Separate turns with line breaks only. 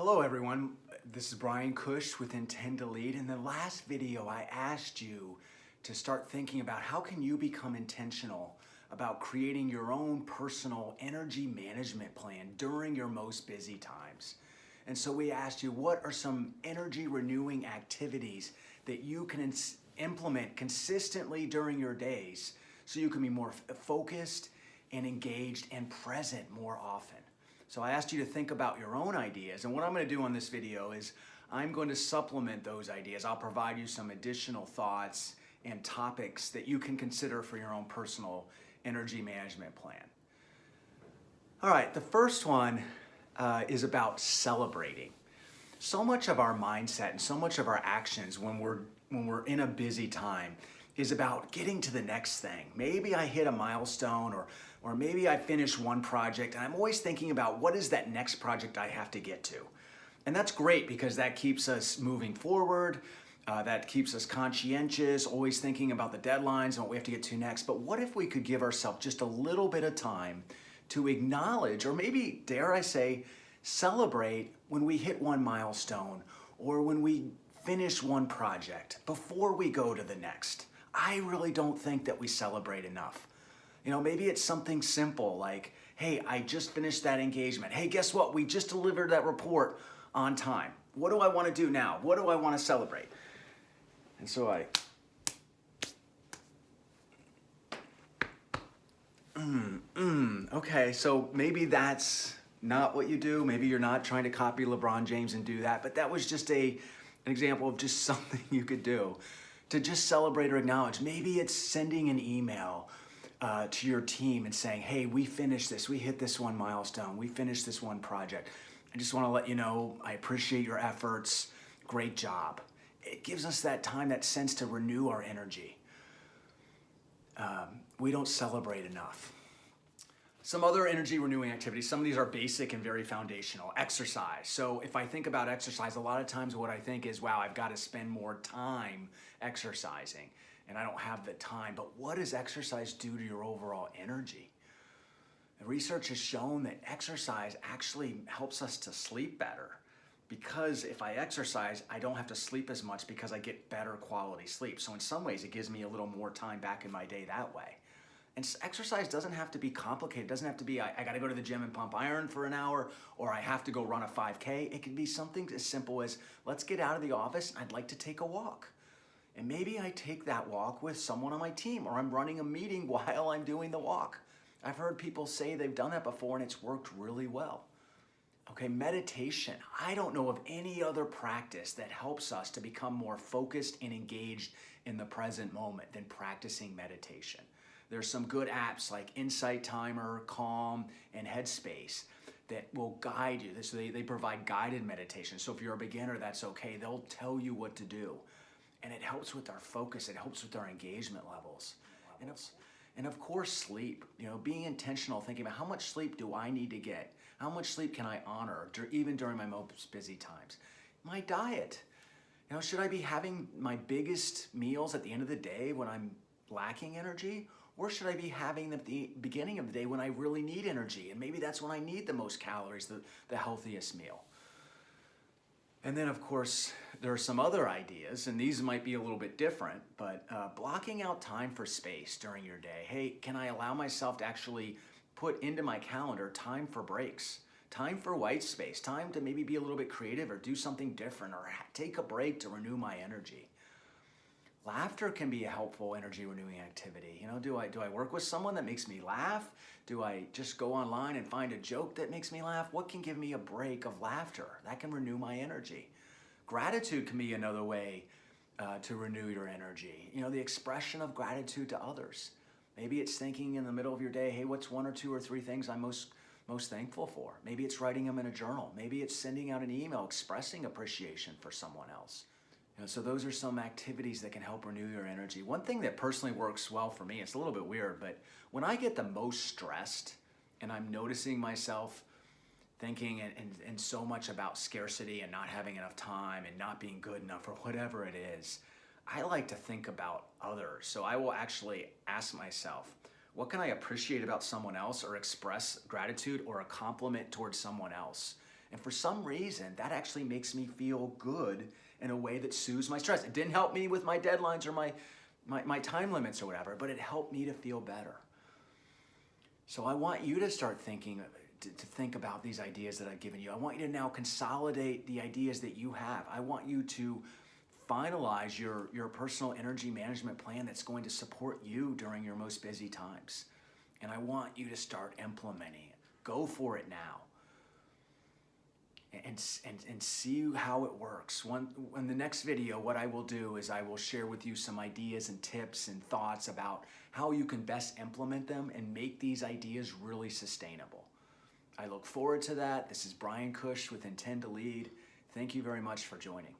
Hello everyone, this is Brian Cush with Intend to Lead. In the last video, I asked you to start thinking about how can you become intentional about creating your own personal energy management plan during your most busy times. And so we asked you, what are some energy renewing activities that you can implement consistently during your days so you can be more focused and engaged and present more often? So I asked you to think about your own ideas, and what I'm going to do on this video is I'm going to supplement those ideas. I'll provide you some additional thoughts and topics that you can consider for your own personal energy management plan. All right, the first one is about celebrating. So much of our mindset and so much of our actions when we're in a busy time is about getting to the next thing. Maybe I hit a milestone or maybe I finish one project, and I'm always thinking about what is that next project I have to get to. And that's great because that keeps us moving forward, that keeps us conscientious, always thinking about the deadlines and what we have to get to next. But what if we could give ourselves just a little bit of time to acknowledge, or maybe, dare I say, celebrate when we hit one milestone or when we finish one project before we go to the next? I really don't think that we celebrate enough. You know, maybe it's something simple like, hey, I just finished that engagement. Hey, guess what? We just delivered that report on time. What do I want to do now? What do I want to celebrate? And so okay, so maybe that's not what you do. Maybe you're not trying to copy LeBron James and do that, but that was just an example of just something you could do to just celebrate or acknowledge. Maybe it's sending an email to your team and saying, hey, we finished this, we hit this one milestone, we finished this one project. I just want to let you know, I appreciate your efforts, great job. It gives us that time, that sense to renew our energy. We don't celebrate enough. Some other energy renewing activities, some of these are basic and very foundational. Exercise. So if I think about exercise, a lot of times what I think is, wow, I've got to spend more time exercising and I don't have the time. But what does exercise do to your overall energy? The research has shown that exercise actually helps us to sleep better, because if I exercise, I don't have to sleep as much because I get better quality sleep. So in some ways, it gives me a little more time back in my day that way. And exercise doesn't have to be complicated. It doesn't have to be, I got to go to the gym and pump iron for an hour, or I have to go run a 5K. It can be something as simple as, let's get out of the office. I'd like to take a walk. And maybe I take that walk with someone on my team, or I'm running a meeting while I'm doing the walk. I've heard people say they've done that before and it's worked really well. Okay, meditation. I don't know of any other practice that helps us to become more focused and engaged in the present moment than practicing meditation. There's some good apps like Insight Timer, Calm, and Headspace that will guide you. So they provide guided meditation. So if you're a beginner, that's okay. They'll tell you what to do. And it helps with our focus. It helps with our engagement levels. And of course, sleep. You know, being intentional, thinking about how much sleep do I need to get? How much sleep can I honor even during my most busy times? My diet. You know, should I be having my biggest meals at the end of the day when I'm lacking energy? Or should I be having them at the beginning of the day when I really need energy? And maybe that's when I need the most calories, the healthiest meal. And then, of course, there are some other ideas, and these might be a little bit different, but blocking out time for space during your day. Hey, can I allow myself to actually put into my calendar time for breaks, time for white space, time to maybe be a little bit creative or do something different or take a break to renew my energy? Laughter can be a helpful energy renewing activity. You know, do I work with someone that makes me laugh? Do I just go online and find a joke that makes me laugh? What can give me a break of laughter? That can renew my energy. Gratitude can be another way to renew your energy. You know, the expression of gratitude to others. Maybe it's thinking in the middle of your day, hey, what's one or two or three things I'm most thankful for? Maybe it's writing them in a journal. Maybe it's sending out an email expressing appreciation for someone else. You know, so those are some activities that can help renew your energy. One thing that personally works well for me, it's a little bit weird, but when I get the most stressed and I'm noticing myself thinking and so much about scarcity and not having enough time and not being good enough or whatever it is, I like to think about others. So I will actually ask myself, what can I appreciate about someone else or express gratitude or a compliment towards someone else? And for some reason, that actually makes me feel good in a way that soothes my stress. It didn't help me with my deadlines or my time limits or whatever, but it helped me to feel better. So I want you to start thinking, to think about these ideas that I've given you. I want you to now consolidate the ideas that you have. I want you to finalize your personal energy management plan that's going to support you during your most busy times. And I want you to start implementing it. Go for it now. And see how it works. In the next video, what I will do is I will share with you some ideas and tips and thoughts about how you can best implement them and make these ideas really sustainable. I look forward to that. This is Brian Cush with Intend to Lead. Thank you very much for joining.